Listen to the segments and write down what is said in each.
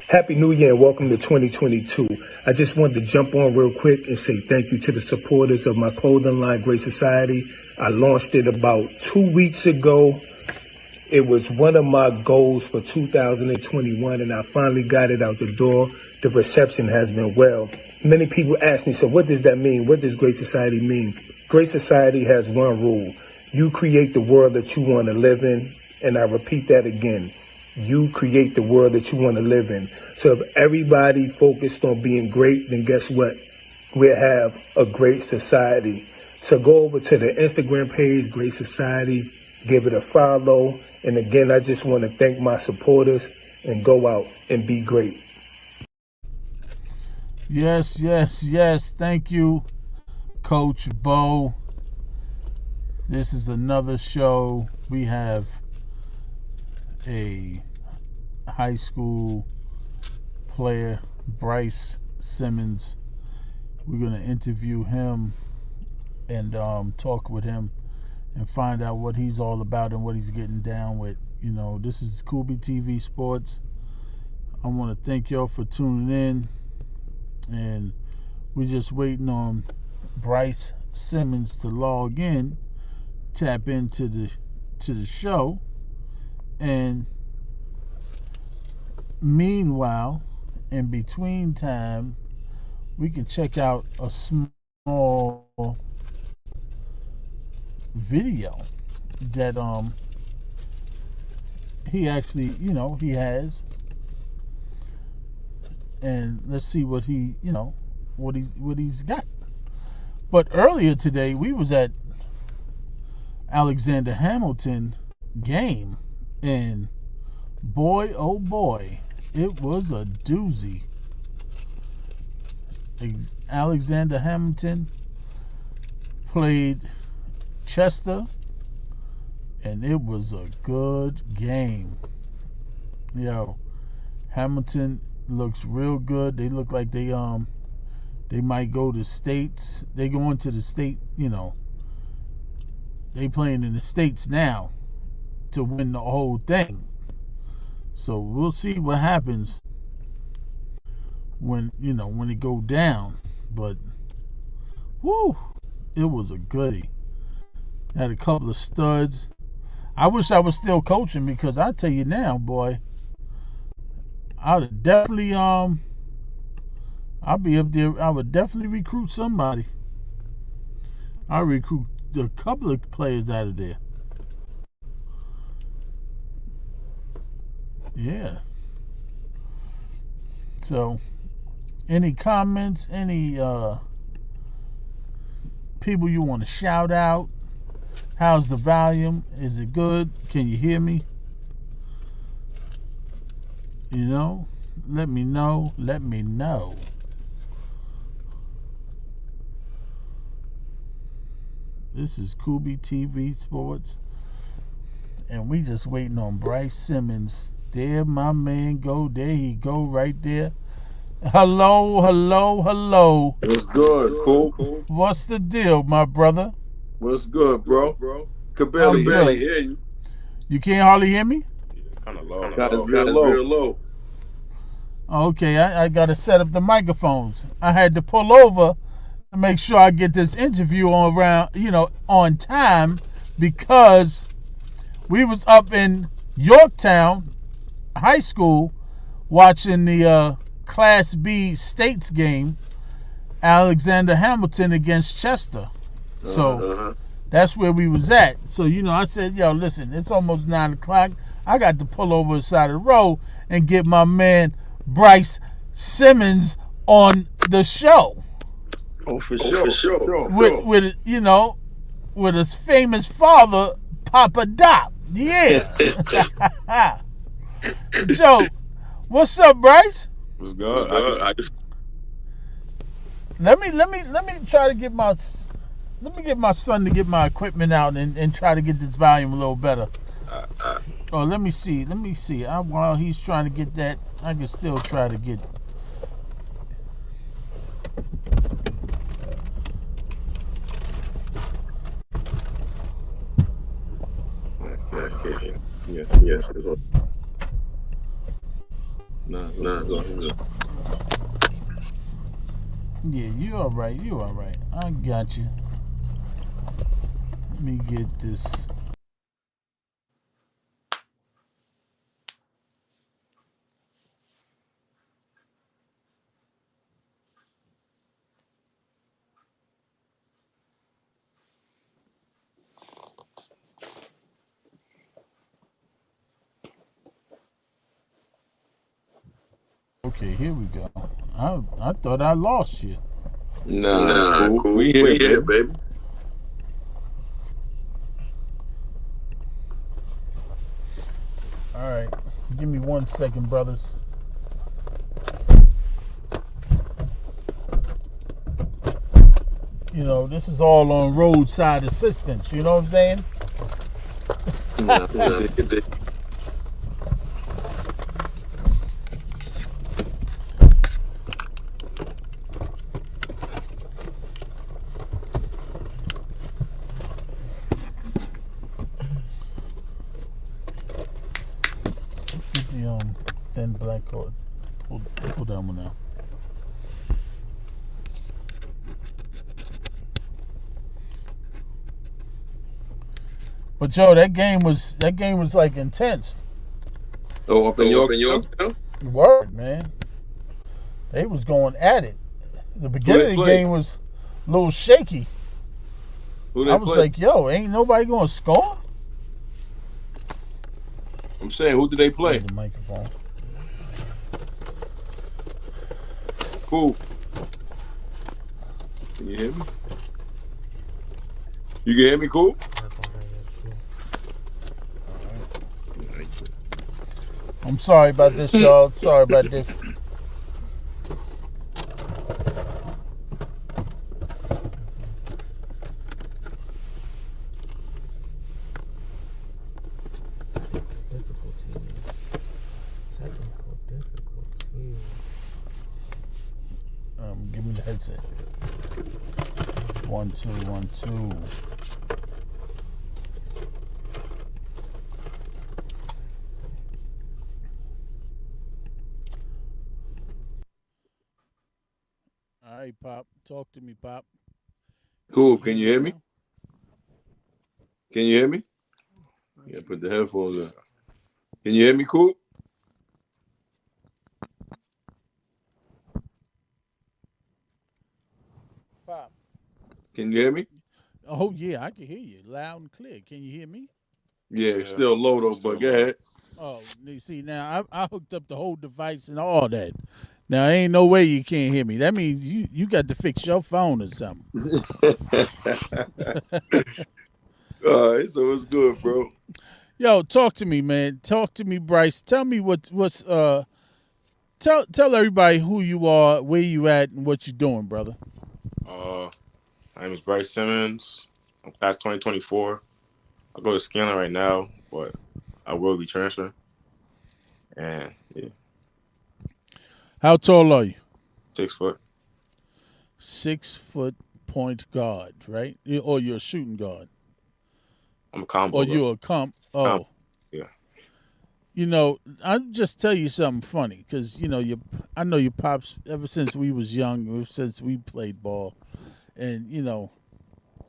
Happy New Year and welcome to 2022. I just wanted to jump on real quick and say thank you to the supporters of my clothing line, Great Society. I launched it about 2 weeks ago. It was one of my goals for 2021 and I finally got it out the door. The reception has been well. Many people ask me, so what does that mean? What does Great Society mean? Great Society has one rule. You create the world that you want to live in. And I repeat that again. You create the world that you want to live in. So if everybody focused on being great, then guess what? We'll have a great society. So go over to the Instagram page, Great Society, give it a follow. And again, I just want to thank my supporters and go out and be great. Yes. Thank you, Coach Bo. This is another show. We have a high school player, Bryce Simmons. We're going to interview him and talk with him and find out what he's all about and what he's getting down with. You know, this is Scooby TV Sports. I want to thank y'all for tuning in. And we're just waiting on Bryce Simmons to log in, tap into the show. And meanwhile, in between time, we can check out a small video that he actually, he has. And let's see what what he's got. But earlier today, we was at Alexander Hamilton game. And boy, oh boy, it was a doozy. Alexander Hamilton played Chester, and it was a good game. Hamilton looks real good. They look like they might go to states. They going to the state, they playing in the states now to win the whole thing. So we'll see what happens when it go down. But whoo, it was a goodie. Had a couple of studs. I wish I was still coaching, because I tell you now, boy, I would definitely I'll be up there. I would definitely recruit somebody. I'll recruit a couple of players out of there. Yeah. So, any comments, any people you want to shout out? How's the volume? Is it good? Can you hear me? Let me know. This is Scooby TV Sports, and we just waiting on Bryce Simmons. There my man go. There he go right there. Hello. What's good, cool? What's the deal, my brother? What's good, bro? Could barely hear you. You can't hardly hear me? It's kind of low. It's real low. Okay, I got to set up the microphones. I had to pull over to make sure I get this interview on time, because we was up in Yorktown High School watching the Class B States game, Alexander Hamilton against Chester. So that's where we was at. So, I said, listen, it's almost 9 o'clock. I got to pull over the side of the road and get my man Bryce Simmons on the show. Oh, for sure. With his famous father, Papa Doc. Yeah. Joe, what's up, Bryce? What's good? Let me try to get my son to get my equipment out and try to get this volume a little better. Let me see. While he's trying to get that, I can still try to get. Yes. Nah, Nah, go ahead. Yeah, you all right. You all right. I got you. Let me get this. Okay, here we go. I thought I lost you. Nah, cool. We here, baby. All right, give me 1 second, brothers. You know, this is all on roadside assistance. You know what I'm saying? Nah, The thin black cord. Pull that one out. But yo, that game was like intense. Oh, up in York? Word, man. They was going at it. The beginning of the game was a little shaky. Who I was like, yo, ain't nobody gonna score? I'm saying, who did they play? The microphone. Cool. Can you hear me? You can hear me, cool? I'm sorry about this, y'all. Sorry about this. Give me the headset. 1 2 1 2. All right, Pop. Talk to me, Pop. Cool. Can you hear me? Can you hear me? Yeah, put the headphones on. Can you hear me, cool? Pop. Can you hear me? Oh, yeah, I can hear you loud and clear. Can you hear me? Yeah, still low though, but go ahead. Oh, you see, now I hooked up the whole device and all that. Now, ain't no way you can't hear me. That means you got to fix your phone or something. All right, so what's good, bro? Yo, talk to me, man. Talk to me, Bryce. Tell me what's tell everybody who you are, where you at, and what you doing, brother. My name is Bryce Simmons. I'm class 2024. I go to Scanlon right now, but I will be transferring. And yeah, How tall are you? 6 foot. 6 foot point guard, right? Or you're a shooting guard. I'm a combo. Or you're a comp. Oh. Yeah. You know, I'll just tell you something funny because, you know, I know your pops ever since we was young, ever since we played ball. And, you know,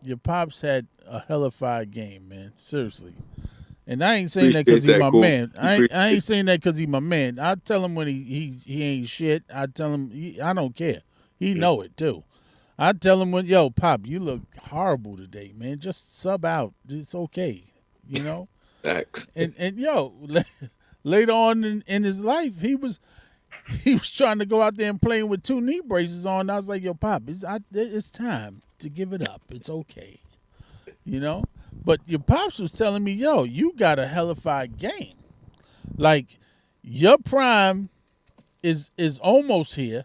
your pops had a hellified game, man. Seriously. And I ain't saying that because he's my man. I ain't saying that because he's my man. I tell him when he ain't shit. I tell him, I don't care. He know it, too. I tell him when, yo, Pop, you look horrible today, man. Just sub out. It's okay, you know? Thanks. And yo, later on in his life, he was trying to go out there and playing with 2 knee braces on. I was like, yo, Pop, it's time to give it up. It's okay, you know? But your pops was telling me, yo, you got a hellified game. Like, your prime is almost here.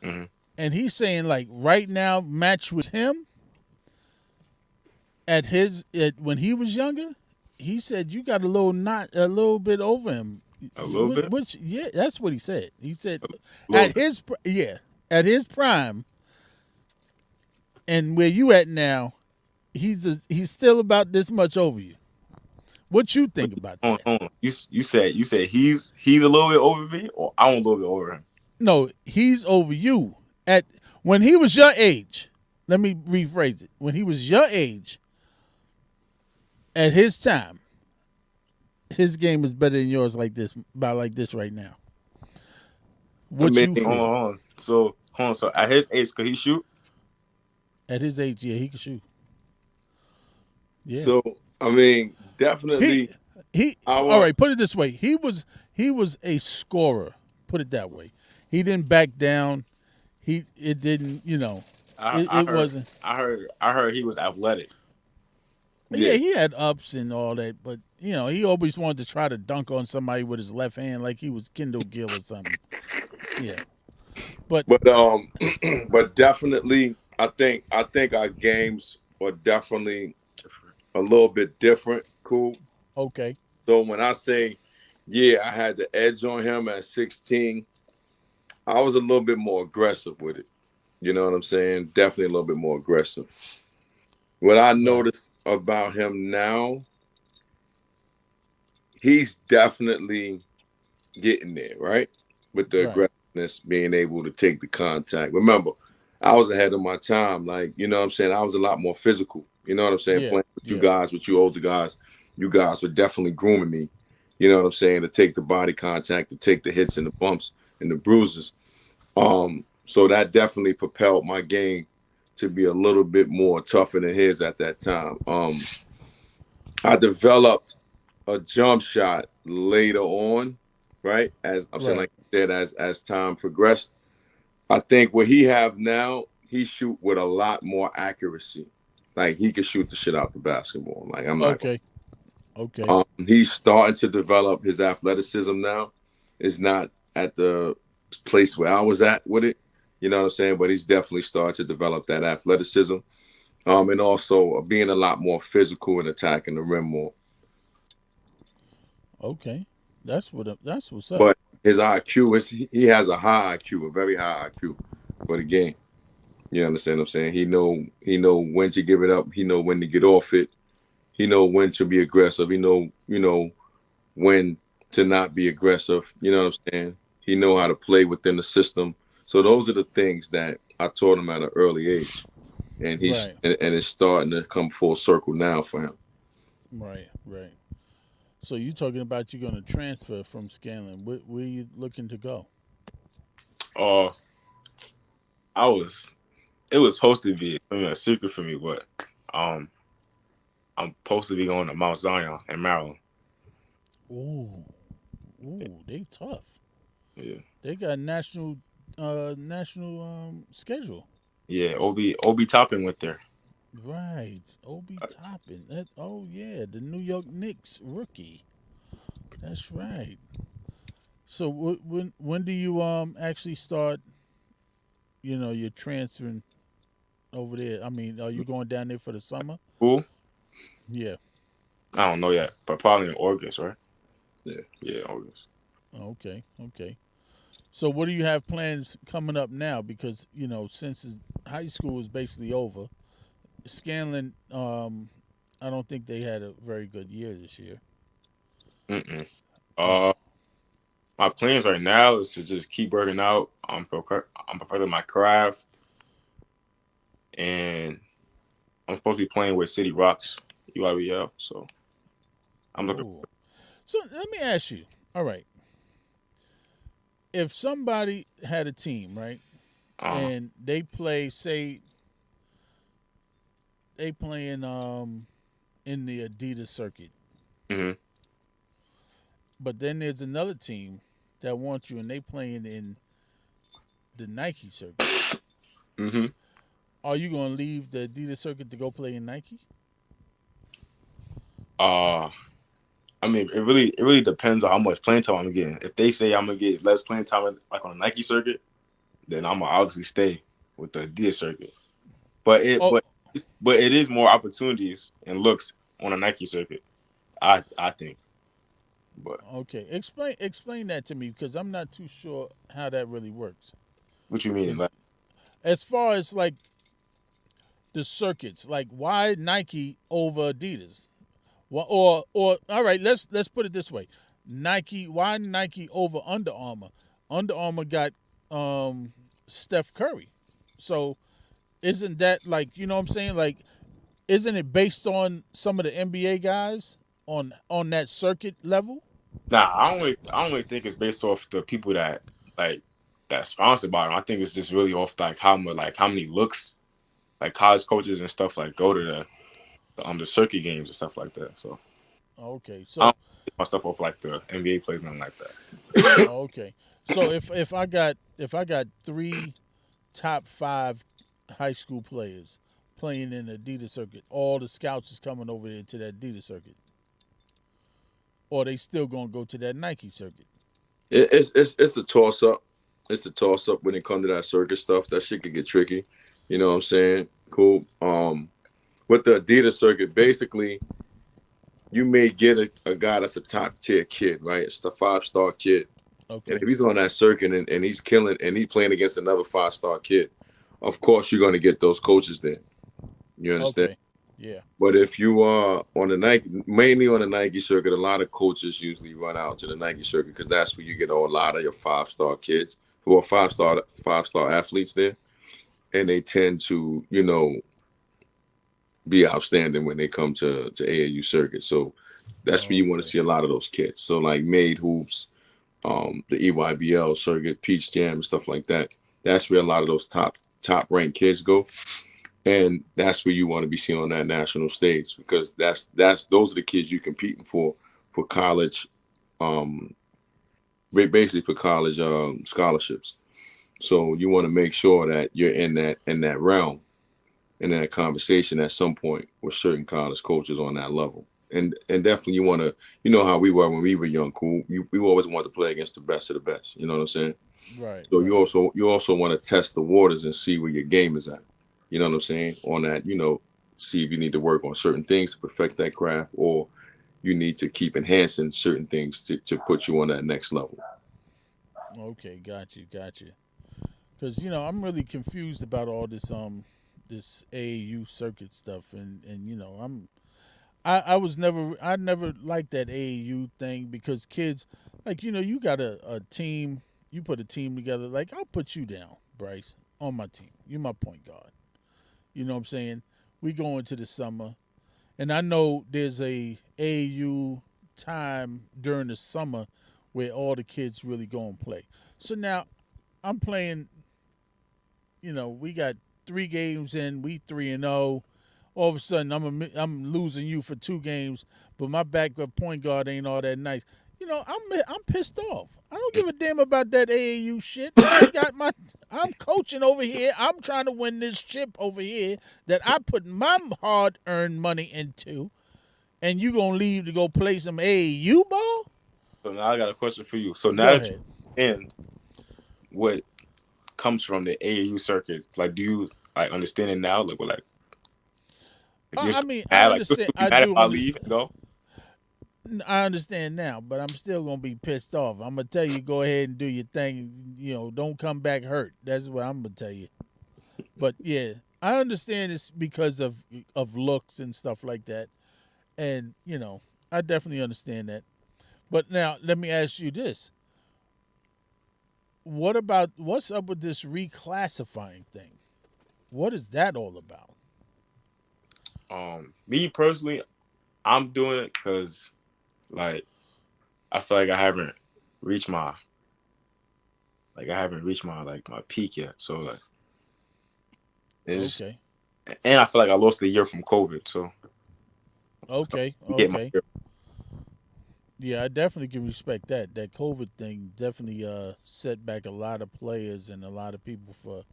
Mm-hmm. And he's saying, like, right now, match with him when he was younger, he said you got a little bit over him. A little bit? Which, yeah, that's what he said. He said at his prime and where you at now, he's still about this much over you. What you think about that? Hold on. You said he's a little bit over me, or I'm a little bit over him. No, he's over you. When he was your age, let me rephrase it. When he was your age, at his time, his game is better than yours like this right now. What you feel? Hold on. So at his age, could he shoot? At his age, yeah, he can shoot. Yeah. So definitely. All right, put it this way. He was a scorer. Put it that way. He didn't back down. It didn't, it wasn't. I heard he was athletic. Yeah, he had ups and all that, but he always wanted to try to dunk on somebody with his left hand like he was Kendall Gill or something. Yeah. But definitely I think our games were definitely a little bit different. Cool. Okay. So when I say, yeah, I had the edge on him at 16, I was a little bit more aggressive with it. You know what I'm saying? Definitely a little bit more aggressive. What I noticed about him now, he's definitely getting there, right? With the aggressiveness, being able to take the contact. Remember, I was ahead of my time. Like, you know what I'm saying? I was a lot more physical. You know what I'm saying? Playing with you guys, with you older guys, you guys were definitely grooming me. You know what I'm saying? To take the body contact, to take the hits and the bumps and the bruises. So that definitely propelled my game to be a little bit more tougher than his at that time. I developed a jump shot later on, right? As I'm saying, like you said, as time progressed. I think what he have now, he shoot with a lot more accuracy. Like he can shoot the shit out the basketball. Like I'm not. Okay. He's starting to develop his athleticism now. It's not at the place where I was at with it. You know what I'm saying? But he's definitely started to develop that athleticism. And also being a lot more physical and attacking the rim more. Okay. That's what's up. But his IQ, he has a high IQ, a very high IQ for the game. You understand what I'm saying? He know when to give it up. He know when to get off it. He know when to be aggressive. He know when to not be aggressive. You know what I'm saying? He know how to play within the system. So those are the things that I taught him at an early age. And he's and it's starting to come full circle now for him. Right. So you talking about you're going to transfer from Scanlon. Where are you looking to go? It was supposed to be a secret for me, but I'm supposed to be going to Mount Zion in Maryland. Ooh, they tough. Yeah. They got national schedule. Yeah, Obi Toppin went there. Right, Obi Toppin. The New York Knicks rookie. That's right. So when do you actually start? You're transferring over there. I mean, are you going down there for the summer? Who? Yeah. I don't know yet, but probably in August, right? Yeah, August. Okay. So what do you have plans coming up now? Because since high school is basically over, Scanlon, I don't think they had a very good year this year. My plans right now is to just keep working out. I'm perfecting my craft, and I'm supposed to be playing with City Rocks UIBL. So I'm looking. So let me ask you. All right. If somebody had a team, right, and they play, say, they playing in the Adidas Circuit, but then there's another team that wants you, and they playing in the Nike Circuit. Are you going to leave the Adidas Circuit to go play in Nike? I mean, it really depends on how much playing time I'm getting. If they say I'm gonna get less playing time, like on the Nike circuit, then I'm gonna obviously stay with the Adidas circuit. But it is more opportunities and looks on a Nike circuit, I think. But okay, explain that to me because I'm not too sure how that really works. What you mean, like as far as like the circuits, like why Nike over Adidas? Or all right, let's put it this way: Nike. Why Nike over Under Armour? Under Armour got Steph Curry. So isn't that like, you know what I'm saying? Like, isn't it based on some of the NBA guys on that circuit level? Nah, I don't really think it's based off the people that like that's sponsored by them. I think it's just really off like how many looks like college coaches and stuff like go to the circuit games and stuff like that. So Okay, I so don't get my stuff off like the NBA plays, nothing like that. okay, so if I got three top five high school players playing in the Adidas circuit, all the scouts is coming over there to that Adidas circuit, or they still gonna go to that Nike circuit. It's a toss up. It's a toss up when it comes to that circuit stuff. That shit could get tricky. You know what I'm saying? Cool. With the Adidas circuit, basically, you may get a guy that's a top tier kid, right? It's a 5-star kid. And Okay, if he's on that circuit and he's killing and he's playing against another 5-star kid, of course you're going to get those coaches there. You understand? okay, yeah, But if you are on the Nike, mainly on the Nike circuit, a lot of coaches usually run out to the Nike circuit because that's where you get a lot of your 5-star kids who are five star athletes there, and they tend to be outstanding when they come to AAU circuit. So that's where you want to okay, see a lot of those kids. So like Made Hoops, the EYBL circuit, Peach Jam, and stuff like that. That's where a lot of those top ranked kids go, and that's where you want to be seen on that national stage because that's those are the kids you're competing for college, basically for college scholarships. So you want to make sure that you're in that realm, in that conversation at some point with certain college coaches on that level. And definitely you want to, you know how we were when we were young, cool. We always want to play against the best of the best. You know what I'm saying? right, So right. you also want to test the waters and see where your game is at. You know what I'm saying? On that, see if you need to work on certain things to perfect that craft, or you need to keep enhancing certain things to put you on that next level. Okay, got you. Because I'm really confused about all this AAU circuit stuff, and I was never I never liked that AAU thing because kids, like, you got a team, you put a team together. Like, I'll put you down, Bryce, on my team. You're my point guard. You know what I'm saying? We go into the summer, and I know there's a AAU time during the summer where all the kids really go and play. So now I'm playing. We got 3 games in. We 3-0. All of a sudden, I'm losing you for 2 games, but my backup point guard ain't all that nice. I'm pissed off. I don't give a damn about that AAU shit. I'm coaching over here. I'm trying to win this chip over here that I put my hard earned money into, and you gonna leave to go play some AAU ball? So now I got a question for you. So now Go that ahead. you're in what comes from the AAU circuit, like do you like understand it now? Like you're I still mean, I mad, like you'll understand. still be I mad if do I under, leave and go? I understand now, but I'm still gonna be pissed off. I'm gonna tell you, go ahead and do your thing. Don't come back hurt. That's what I'm gonna tell you. But yeah, I understand it's because of looks and stuff like that, and I definitely understand that. But now let me ask you this: what's up with this reclassifying thing? What is that all about? Me personally, I'm doing it because like I feel like reached my I haven't reached my peak yet. So like it's Okay, and I feel like I lost a year from COVID, so okay, I'm getting my okay. year. Yeah, I definitely can respect that. That COVID thing definitely set back a lot of players and a lot of people for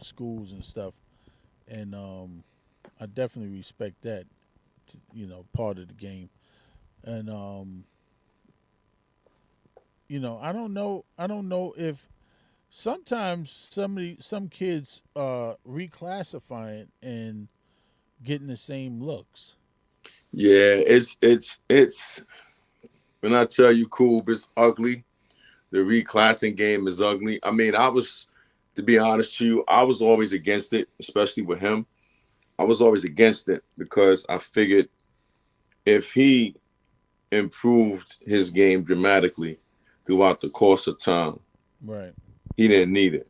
schools and stuff. And I definitely respect that. Part of the game. And I don't know. I don't know if sometimes some kids reclassifying and getting the same looks. Yeah, it's when I tell you, Cool, it's ugly. The reclassing game is ugly. I mean, to be honest to you, I was always against it, especially with him. I was always against it because I figured if he improved his game dramatically throughout the course of time, Right. He didn't need it.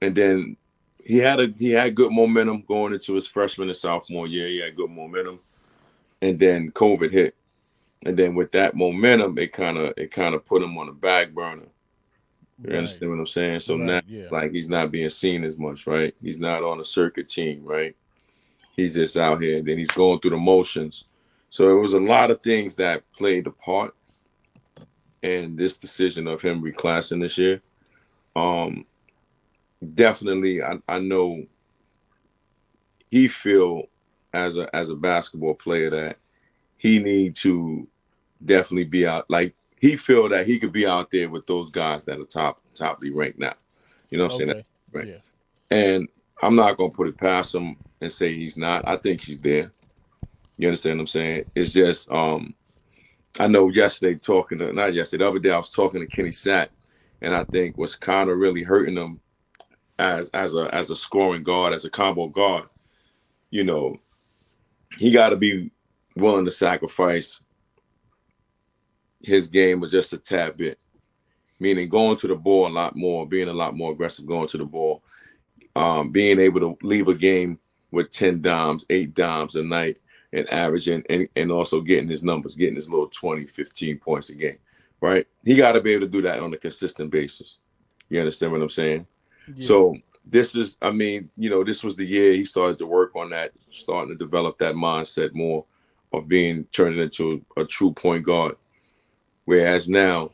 And then he had good momentum going into his freshman and sophomore year. He had good momentum. And then COVID hit. And then with that momentum, it kind of put him on the back burner. You Right. understand what I'm saying? So now, Right. Yeah. like, he's not being seen as much, right? He's not on the circuit team, right? He's just out here. And then he's going through the motions. So it was a lot of things that played a part in this decision of him reclassing this year. Definitely, I know he feel as a basketball player that he need to definitely be out. Like, he feel that he could be out there with those guys that are toply ranked now. You know what I'm saying? Okay. Right. Yeah. And I'm not gonna put it past him and say he's not. I think he's there. You understand what I'm saying? It's just I know yesterday not yesterday, the other day I was talking to Kenny Sack, and I think what's kind of really hurting him as a scoring guard, as a combo guard, you know, he got to be willing to sacrifice his game with just a tad bit, meaning going to the ball a lot more, being a lot more aggressive going to the ball, being able to leave a game with 10 dimes, 8 dimes a night, and averaging and also getting his numbers, getting his little 20, 15 points a game, right? He got to be able to do that on a consistent basis. You understand what I'm saying? Yeah. So this is, I mean, this was the year he started to work on that, starting to develop that mindset more of being turned into a true point guard. Whereas now,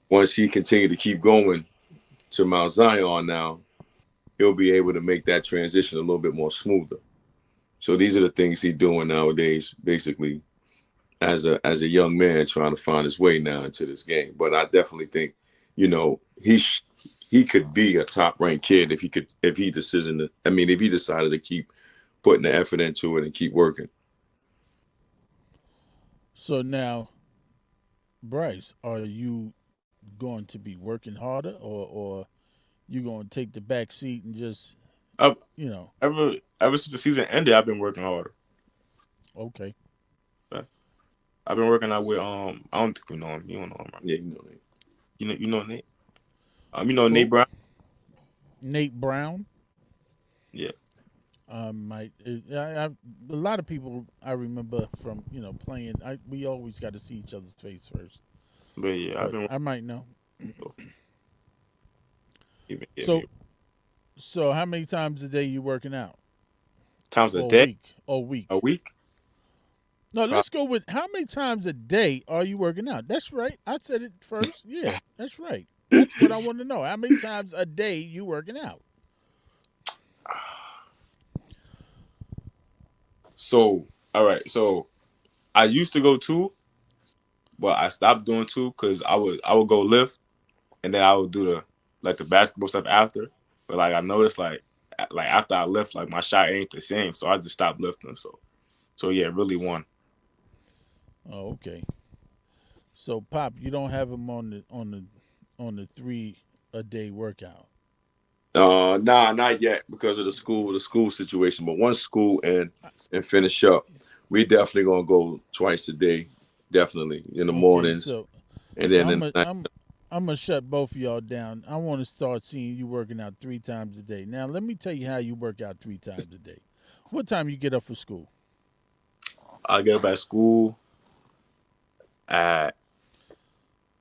once he continued to keep going to Mount Zion now, he'll be able to make that transition a little bit more smoother. So these are the things he's doing nowadays, basically, as a young man trying to find his way now into this game. But I definitely think, he could be a top ranked kid if he decided to keep putting the effort into it and keep working. So now, Bryce, are you going to be working harder, or you going to take the back seat and just, I've, you know? ever since the season ended, I've been working harder. Okay. I've been working out with I don't think you know him. You don't know him, right? Yeah, you know Nate. You know Nate. You know Who? Nate Brown. Nate Brown. Yeah. A lot of people I remember from playing. We always got to see each other's face first, But yeah, I've but been I might know. even So so how many times a day you working out? times a Or a day, week? Or a week? a week. No, Probably. let's go with how many times a day are you working out? That's right. I said it first. Yeah, that's right. That's what I want to know. How many times a day you working out? So all right, so I used to go 2, but I stopped doing 2 because I would go lift, and then I would do the basketball stuff after. But like I noticed like after I lift, like my shot ain't the same, so I just stopped lifting. So yeah, really 1. Oh, okay. So Pop, you don't have him on the 3 a day workout. Nah, not yet because of the school situation. But once school and finish up, we definitely gonna go twice a day, definitely in the Okay, mornings, so and so then I'm in a, the night. I'm gonna shut both of y'all down. I want to start seeing you working out 3 times a day. Now let me tell you how you work out 3 times a day. What time you get up for school? I get up at school at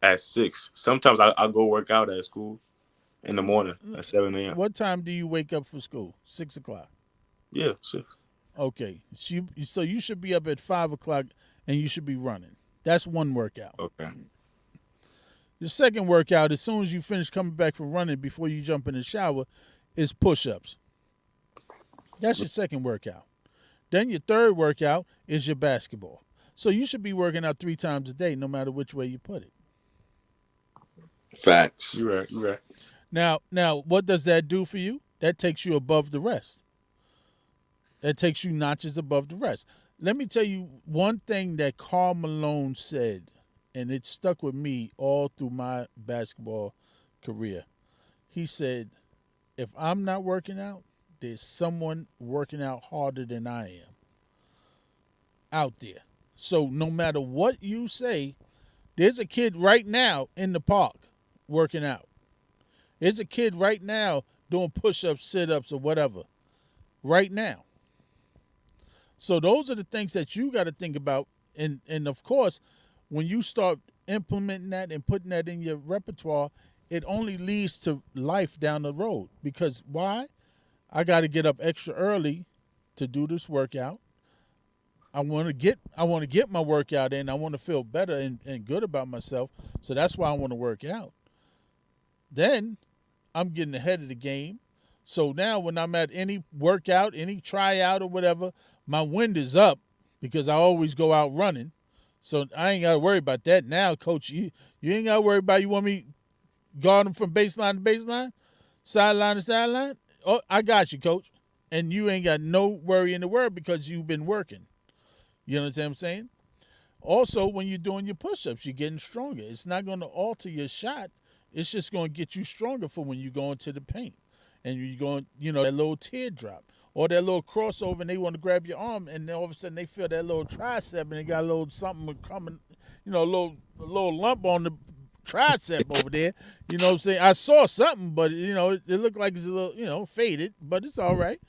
6. Sometimes I go work out at school in the morning at 7 a.m. What time do you wake up for school? 6 o'clock. Yeah, 6. Okay, so you should be up at 5 o'clock and you should be running. That's one workout. Okay. The second workout, as soon as you finish coming back from running, before you jump in the shower, is push-ups. That's your second workout. Then your third workout is your basketball. So you should be working out 3 times a day, no matter which way you put it. Facts. You're right. Now, what does that do for you? That takes you above the rest. That takes you notches above the rest. Let me tell you one thing that Karl Malone said, and it stuck with me all through my basketball career. He said, if I'm not working out, there's someone working out harder than I am out there. So no matter what you say, there's a kid right now in the park working out. There's a kid right now doing push-ups, sit-ups, or whatever. Right now. So those are the things that you got to think about. And of course, when you start implementing that and putting that in your repertoire, it only leads to life down the road. Because why? I got to get up extra early to do this workout. I want to get my workout in. I want to feel better and good about myself. So that's why I want to work out. Then I'm getting ahead of the game. So now when I'm at any workout, any tryout or whatever, my wind is up because I always go out running. So I ain't got to worry about that. Now, coach, you ain't got to worry about, you want me guard them from baseline to baseline, sideline to sideline? Oh, I got you, coach. And you ain't got no worry in the world because you've been working. You understand what I'm saying? Also, when you're doing your push-ups, you're getting stronger. It's not going to alter your shot. It's just going to get you stronger for when you go into the paint. And you're going, that little teardrop or that little crossover, and they want to grab your arm, and then all of a sudden they feel that little tricep, and they got a little something coming, a little lump on the tricep over there. You know what I'm saying? I saw something, but, it looked like it's a little, faded, but it's all right.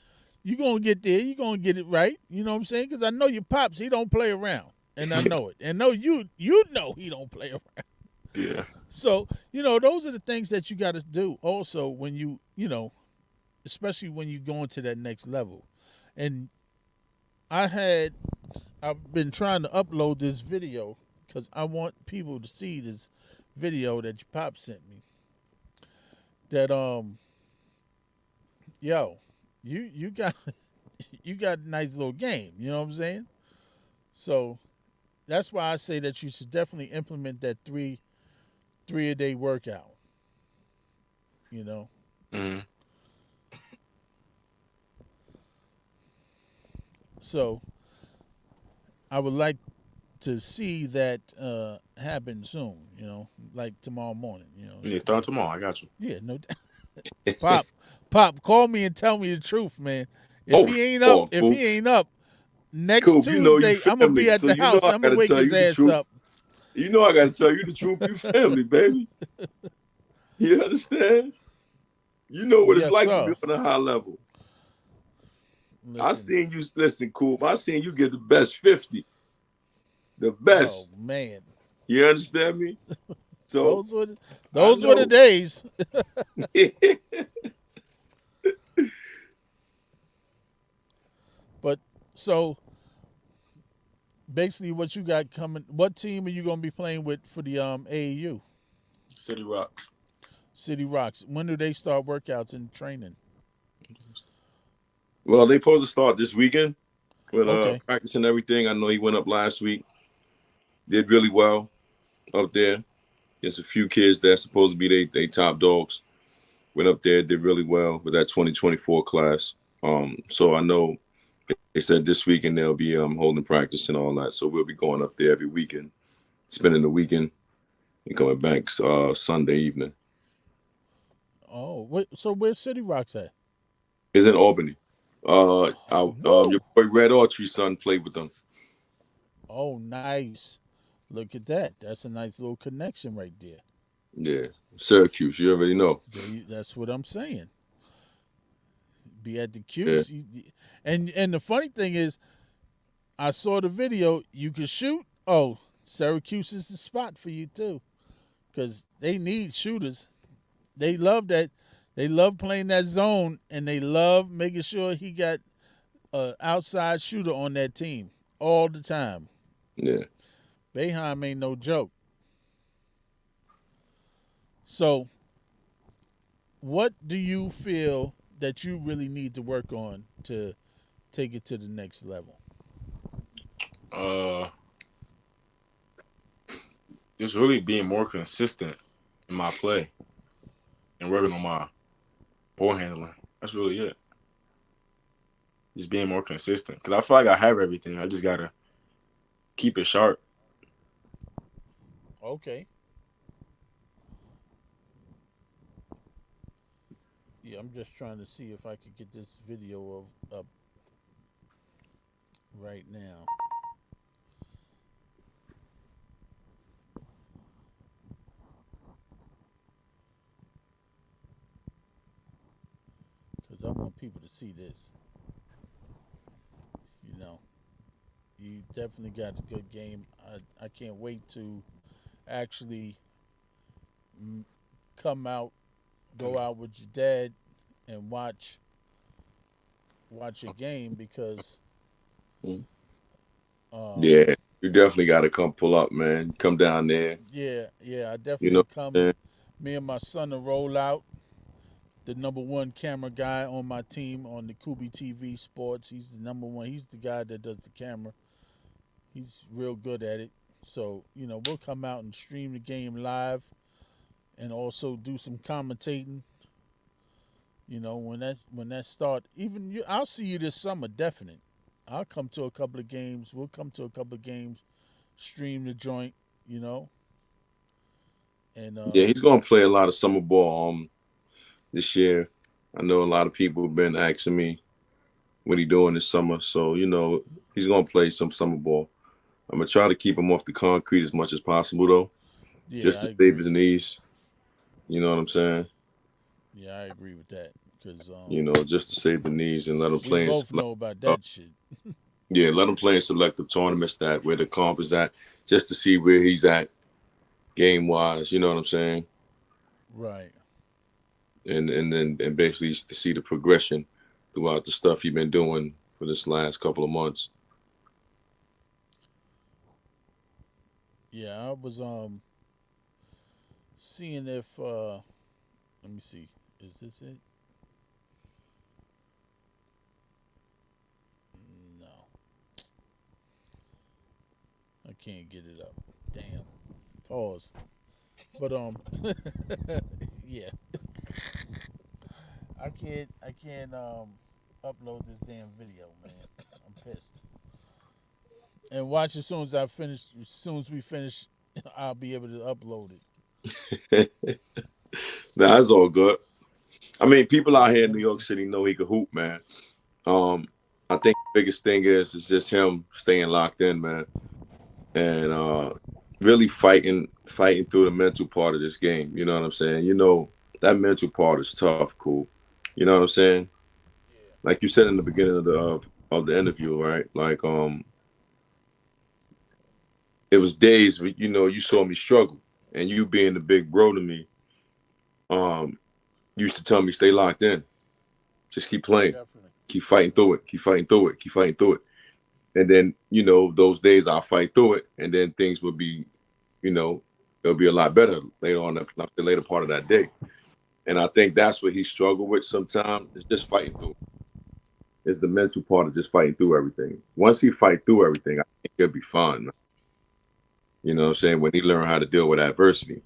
You're going to get there. You're going to get it right. You know what I'm saying? Because I know your pops, he don't play around. And I know it. And know you know he don't play around. Yeah. So, those are the things that you got to do also when you, especially when you go into that next level. And I've been trying to upload this video because I want people to see this video that your pop sent me. That, you got you got a nice little game, you know what I'm saying? So that's why I say that you should definitely implement that three a day workout. Mm-hmm. So I would like to see that happen soon, like tomorrow morning, Yeah, start tomorrow. I got you. Yeah, no doubt. Pop, call me and tell me the truth, man. If Oh, he ain't up, oh, cool. next Cool. You know you Tuesday, I'm gonna be family, at so the you know house. I I'm gonna gotta wake tell his you the ass truth. up. You know I gotta tell you the truth. You family, baby. You understand? You know what it's Yes, like to be sir. on a high level. I Listen. seen you listen, cool. I seen you get the best 50. The Oh best. man. You understand me? So Those were the, I those were the know. days. But so basically, what you got coming? What team are you gonna be playing with for the AAU? City Rocks. City Rocks. When do they start workouts and training? Well, they supposed to start this weekend with Okay. practice and everything. I know he went up last week. Did really well up there. There's a few kids that's supposed to be they top dogs. Went up there, did really well with that 2024 class. So I know they said this weekend they'll be holding practice and all that. So we'll be going up there every weekend, spending the weekend and coming back Sunday evening. Oh, so where's City Rocks at? It's in Albany. Your Woo! boy Red Autry's son played with them. Oh, nice. Look at that. That's a nice little connection right there. Yeah, Syracuse. You already know. That's what I'm saying. Be at the Yeah, Q's. And the funny thing is, I saw the video. You can shoot. Oh, Syracuse is the spot for you too, because they need shooters. They love that. They love playing that zone, and they love making sure he got an outside shooter on that team all the time. yeah. Boeheim ain't no joke. So, what do you feel that you really need to work on to take it to the next level? Just really being more consistent in my play and working on my ball handling. That's really it. Just being more consistent. Because I feel like I have everything. I just got to keep it sharp. Okay. Yeah, I'm just trying to see if I could get this video up right now. I want people to see this. You know, you definitely got a good game. I can't wait to actually mm, come out, go out with your dad, and watch a game because Mhm. um, Yeah, you definitely got to come pull up, man. Come down there. yeah, I You know definitely what come. I'm Me and my son will roll out. The number one camera guy on my team on the Kubi TV Sports. He's the number one. He's the guy that does the camera. He's real good at it. So we'll come out and stream the game live, and also do some commentating. When that start, even I'll see you this summer. Definite. I'll come to a couple of games. We'll come to a couple of games. Stream the joint. You know, and Yeah, he's gonna play a lot of summer ball this year. I know a lot of people have been asking me what he doing this summer, so he's gonna play some summer ball. I'm gonna try to keep him off the concrete as much as possible, though, yeah, just I to save his agree. knees. You know what I'm saying? Yeah, I agree with that because Just to save the knees and let him we play in both select. know about Uh, that shit. yeah, let him play in selective tournaments that where the comp is at, just to see where he's at game wise. You know what I'm saying? Right. And basically to see the progression throughout the stuff he's been doing for this last couple of months. Yeah, I was seeing if let me see. Is this it? No, I can't get it up. Damn. Pause. But yeah, I can't upload this damn video, man. I'm pissed. And watch as soon as I finish. As soon as we finish, I'll be able to upload it. Nah, that's all good. I mean, people out here in Let New me York see. City know he can hoop, man. Um, I think the biggest thing is just him staying locked in, man, and really fighting through the mental part of this game. You know what I'm saying? That mental part is tough, cool. You know what I'm saying? Yeah. Like you said in the beginning of the interview, right? Like it was days where, you saw me struggle, and you being the big bro to me, um, used to tell me stay locked in, just keep playing, Definitely. keep fighting through it, keep fighting through it, keep fighting through it. And then, those days I'll fight through it, and then things will be, you know, it'll be a lot better later on, the later part of that day. And I think that's what he struggled with sometimes, is just fighting through it. It's the mental part of just fighting through everything. Once he fight through everything, I think he'll be fine. You know what I'm saying? When he learn how to deal with adversity,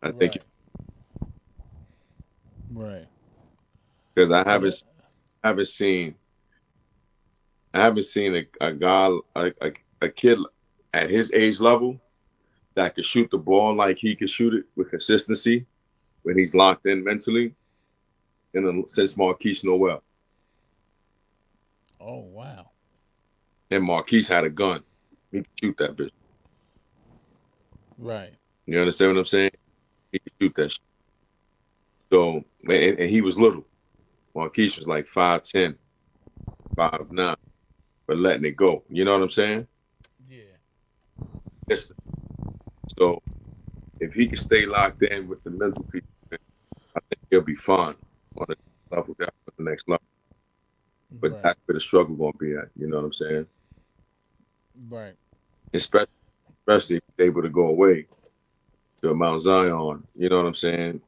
I think, Right. Right. because And that. haven't seen I haven't seen a guy, a kid at his age level that could shoot the ball like he could shoot it with consistency when he's locked in mentally, since Marquise Noel. Oh wow. And Marquise had a gun. He could shoot that bitch. Right. You understand what I'm saying? He could shoot that shit. So, and he was little. Marquise was like 5'10", 5'9", but letting it go. You know what I'm saying? Yeah. Listen. So if he can stay locked in with the mental piece, I think he'll be fine on the level, down to the next level. But Right. that's where the struggle gonna be at. You know what I'm saying? Right. Especially if he's able to go away to Mount Zion. You know what I'm saying?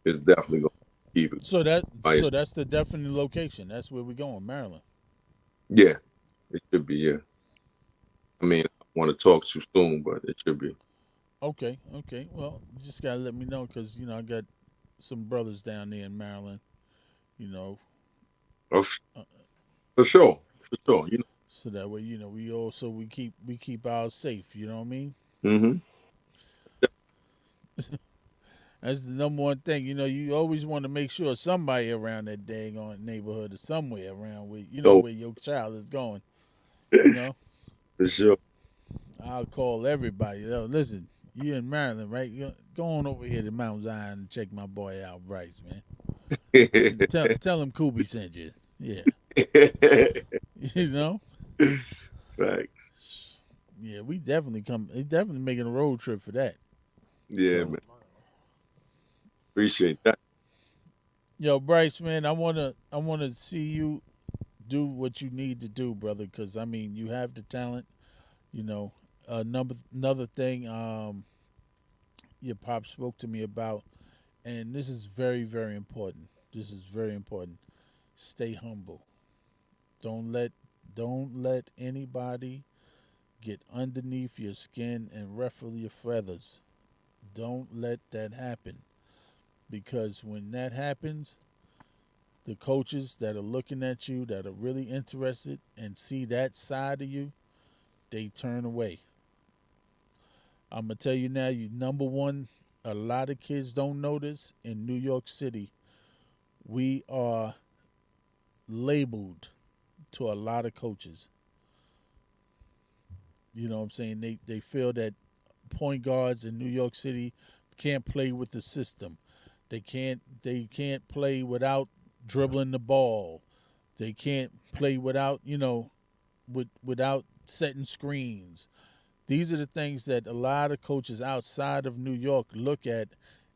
It's definitely gonna keep it. So that By so his, that's the definite location. That's where we're going, Maryland. yeah, it should be. Yeah, I mean, I want to talk too soon, but it should be. Okay. Okay. Well, you just gotta let me know because I got some brothers down there in Maryland. You know, Oh, uh, for sure, for sure. so that way we keep ours safe. You know what I mean? Mm-hmm. That's the number one thing. You always want to make sure somebody around that dang on neighborhood or somewhere around where So where your child is going. You know, for sure. I'll call everybody. Yo, listen, you in Maryland, right? Go on over here to Mount Zion and check my boy out, Bryce, man. Tell him Kubi sent you. Yeah. You know? Facts. Yeah, we definitely come. He definitely making a road trip for that. Yeah, So, man. Appreciate that. yo, Bryce, man, I wanna see you do what you need to do, brother. Because I mean, you have the talent. You know, another thing, your pop spoke to me about, and this is very, very important. This is very important. Stay humble. Don't let don't let anybody get underneath your skin and ruffle your feathers. Don't let that happen, because when that happens, the coaches that are looking at you, that are really interested and see that side of you, they turn away. I'm gonna tell you now, you number one, a lot of kids don't know this. In New York City, we are labeled to a lot of coaches. You know what I'm saying? They feel that point guards in New York City can't play with the system. They can't play without dribbling the ball. They can't play without, without setting screens. These are the things that a lot of coaches outside of New York look at,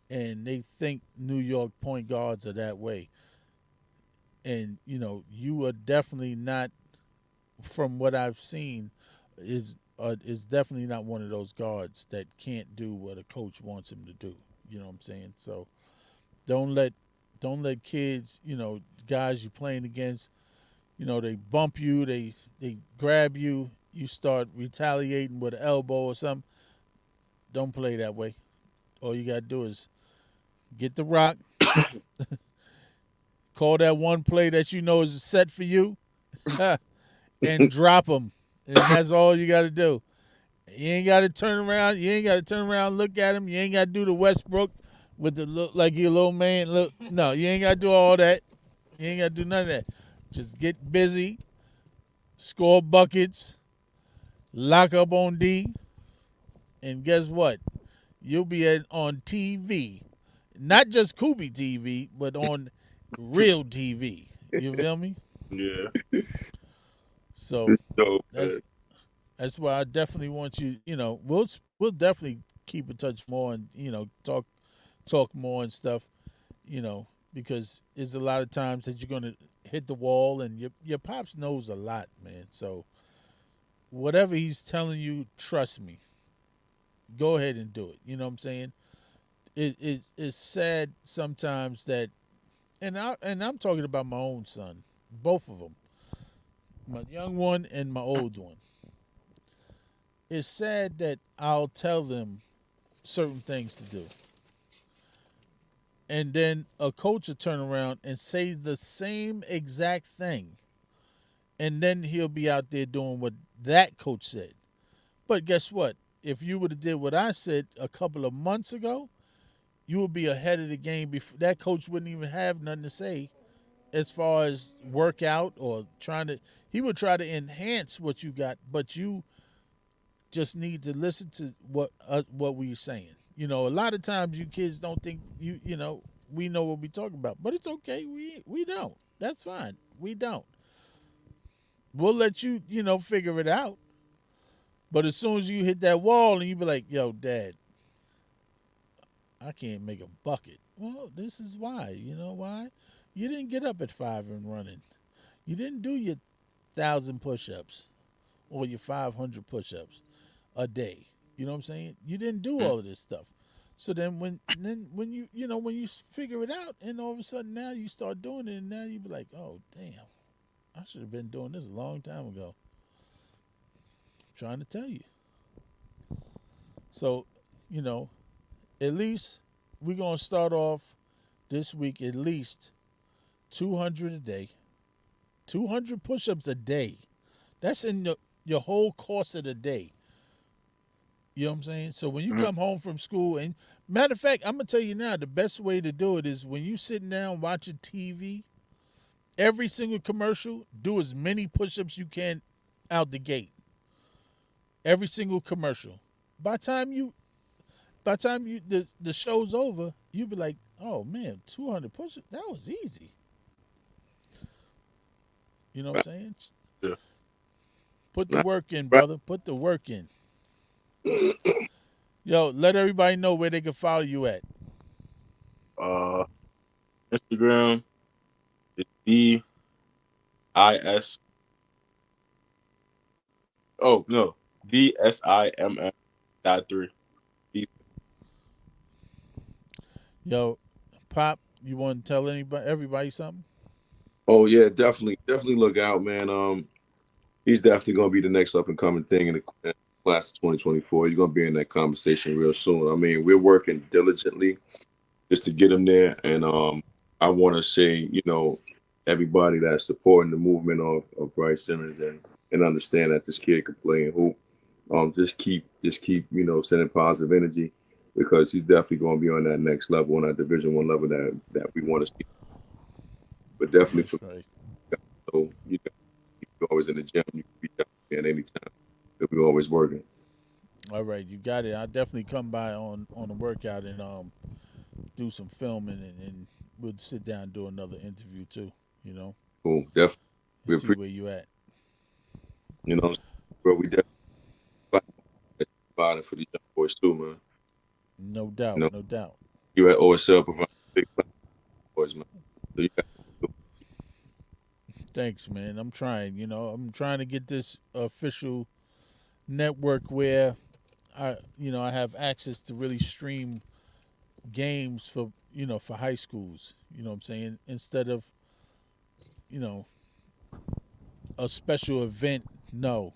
and they think New York point guards are that way. And you are definitely not, from what I've seen, is definitely not one of those guards that can't do what a coach wants him to do. You know what I'm saying? So don't let don't let kids, guys you're playing against, they bump you, they grab you, you start retaliating with an elbow or something. Don't play that way. All you gotta do is get the rock, call that one play that you know is set for you, and drop them. And that's all you gotta do. You ain't gotta turn around. You ain't gotta turn around, look at him. You ain't gotta do the Westbrook with the look like you a little man. Look, no, you ain't gotta do all that. You ain't gotta do none of that. Just get busy, score buckets, lock up on D, and guess what? You'll be on TV, not just Kubi TV, but on real TV. You feel me? Yeah. So So, that's that's why I definitely want you. We'll definitely keep in touch more, and talk more and stuff. Because there's a lot of times that you're gonna hit the wall, and your pops knows a lot, man. So whatever he's telling you, trust me. Go ahead and do it. You know what I'm saying? It's sad sometimes that, and I'm talking about my own son, both of them, my young one and my old one. It's sad that I'll tell them certain things to do, and then a coach will turn around and say the same exact thing, and then he'll be out there doing what that coach said. But guess what? If you would have did what I said a couple of months ago, you would be ahead of the game. Before that coach wouldn't even have nothing to say as far as workout or trying to. He would try to enhance what you got, but you just need to listen to what we're saying. A lot of times you kids don't think we know what we talking about, but it's okay. We don't. That's fine. We don't. We'll let you figure it out. But as soon as you hit that wall and you be like, "Yo, Dad, I can't make a bucket." Well, this is why. You know why? You didn't get up at 5 and running. You didn't do your 1,000 push-ups or your 500 push-ups a day. You know what I'm saying? You didn't do all of this stuff. So then when you figure it out, and all of a sudden now you start doing it, and now you be like, "Oh, damn, I should have been doing this a long time ago." I'm trying to tell you. So, you know, at least we're gonna start off this week at least 200 a day, 200 push-ups a day. That's in your whole course of the day. You know what I'm saying? So when you come home from school, and matter of fact, I'm gonna tell you now, the best way to do it is when you sitting down watching TV. Every single commercial, do as many push-ups you can out the gate. Every single commercial. By the time you, by the time the show's over, you be like, oh man, 200 push-ups, that was easy. You know what I'm saying? Yeah. Put the work in, Right. brother. Put the work in. Yo, let everybody know where they can follow you at. Instagram is BIS. Oh no, BSIMM.3. Yo, Pop, you want to tell everybody something? Oh yeah, definitely look out, man. He's definitely gonna be the next up and coming thing in the class of 2024. He's gonna be in that conversation real soon. I mean, we're working diligently just to get him there, and I want to say, everybody that's supporting the movement of Bryce Simmons and understand that this kid can play and hoop. Just keep sending positive energy because he's definitely going to be on that next level, on that Division I level that we want to see. But definitely for Right. so you're always in the gym. You can be at any time. We're always working. All right, you got it. I'll definitely come by on the workout and do some filming and we'll sit down and do another interview too. You know, Cool. Definitely. and We see appreciate. where you at. Bro. We definitely providing for the young boys too, man. No doubt, You know, no doubt. you at OSL providing big boys, man. So you got Thanks, man. I'm trying. I'm trying to get this official network where I have access to really stream games for high schools. You know what I'm saying? Instead of you know a special event. No,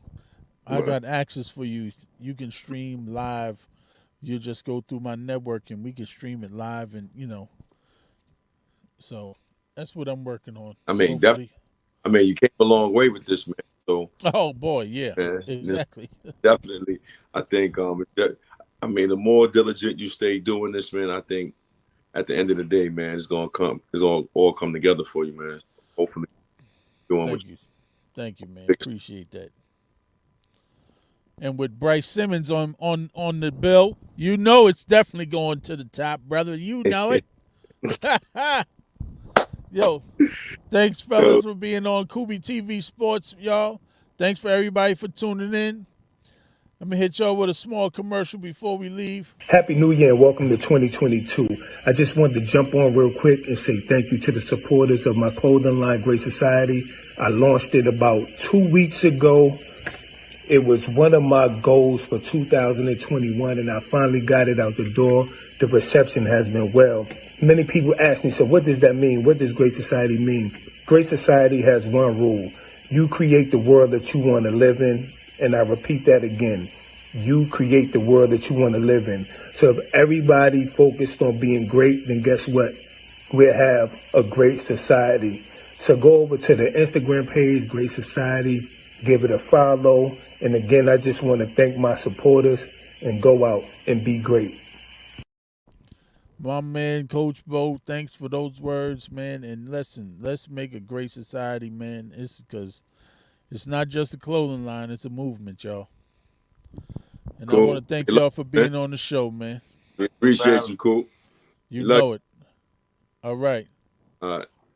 I right. got access for you. You can stream live. You just go through my network and we can stream it live, and so that's what I'm working on. I mean, Hopefully. you came a long way with this, man. So, Oh boy, yeah, man, exactly. definitely, I think, the more diligent you stay doing this, man, I think at the end of the day, man, it's all come together for you, man. Hopefully, doing what Thank you, thank you, man. Appreciate that. And with Bryce Simmons on the bill, it's definitely going to the top, brother. You know it. Yo, thanks, fellas, for being on Kubi TV Sports, y'all. Thanks for everybody for tuning in. Let me hit y'all with a small commercial before we leave. Happy New Year and welcome to 2022. I just wanted to jump on real quick and say thank you to the supporters of my clothing line, Great Society. I launched it about 2 weeks ago. It was one of my goals for 2021, and I finally got it out the door. The reception has been well. Many people ask me, so what does that mean? What does Great Society mean? Great Society has one rule. You create the world that you want to live in, and I repeat that again. You create the world that you want to live in. So if everybody focused on being great, then guess what? We'll have a great society. So go over to the Instagram page, Great Society, give it a follow. And again, I just want to thank my supporters and go out and be great. My man, Coach Bo, thanks for those words, man. And listen, let's make a great society, man. It's because it's not just a clothing line, it's a movement, y'all. And I want Cool. to thank y'all for being on the show, man. We appreciate you, cool. You know it. All right. All right.